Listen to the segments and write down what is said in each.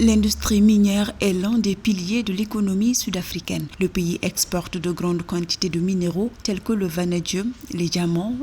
L'industrie minière est l'un des piliers de l'économie sud-africaine. Le pays exporte de grandes quantités de minéraux tels que le vanadium, les diamants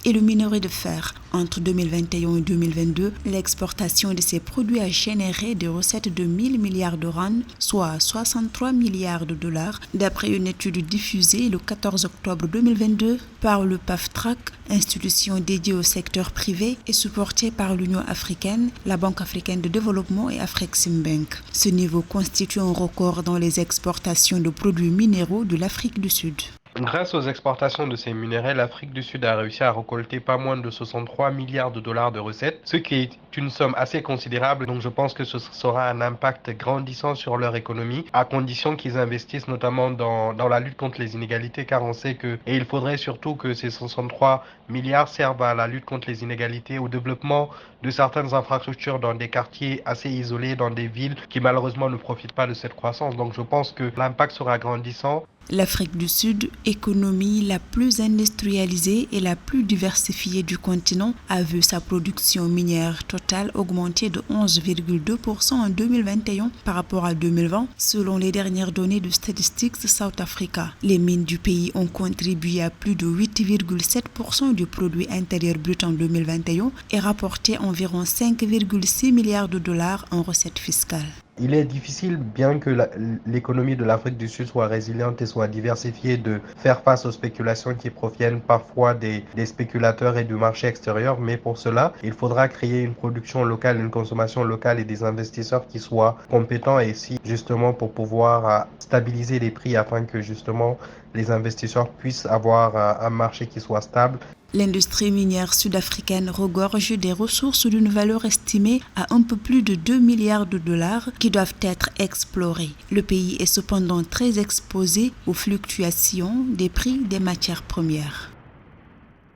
et le minerai de fer. Entre 2021 et 2022, l'exportation de ces produits a généré des recettes de 1 000 milliards de rand, soit 63 milliards de dollars, d'après une étude diffusée le 14 octobre 2022 par le PAFTRAC, institution dédiée au secteur privé et supportée par l'Union africaine, la Banque africaine de développement et Afreximbank. Ce niveau constitue un record dans les exportations de produits minéraux de l'Afrique du Sud. Grâce aux exportations de ces minerais, l'Afrique du Sud a réussi à récolter pas moins de 63 milliards de dollars de recettes, ce qui est une somme assez considérable. Donc je pense que ce sera un impact grandissant sur leur économie, à condition qu'ils investissent notamment dans la lutte contre les inégalités, car on sait que, et il faudrait surtout que ces 63 milliards servent à la lutte contre les inégalités, au développement de certaines infrastructures dans des quartiers assez isolés, dans des villes qui malheureusement ne profitent pas de cette croissance. Donc je pense que l'impact sera grandissant. L'Afrique du Sud, économie la plus industrialisée et la plus diversifiée du continent, a vu sa production minière totale augmenter de 11,2% en 2021 par rapport à 2020, selon les dernières données de Statistics South Africa. Les mines du pays ont contribué à plus de 8,7% du produit intérieur brut en 2021 et rapporté environ 5,6 milliards de dollars en recettes fiscales. Il est difficile, bien que l'économie de l'Afrique du Sud soit résiliente et soit diversifiée, de faire face aux spéculations qui proviennent parfois des spéculateurs et du marché extérieur. Mais pour cela, il faudra créer une production locale, une consommation locale et des investisseurs qui soient compétents et ici, justement, pour pouvoir stabiliser les prix afin que, justement, les investisseurs puissent avoir un marché qui soit stable. L'industrie minière sud-africaine regorge des ressources d'une valeur estimée à un peu plus de 2 milliards de dollars qui doivent être explorées. Le pays est cependant très exposé aux fluctuations des prix des matières premières.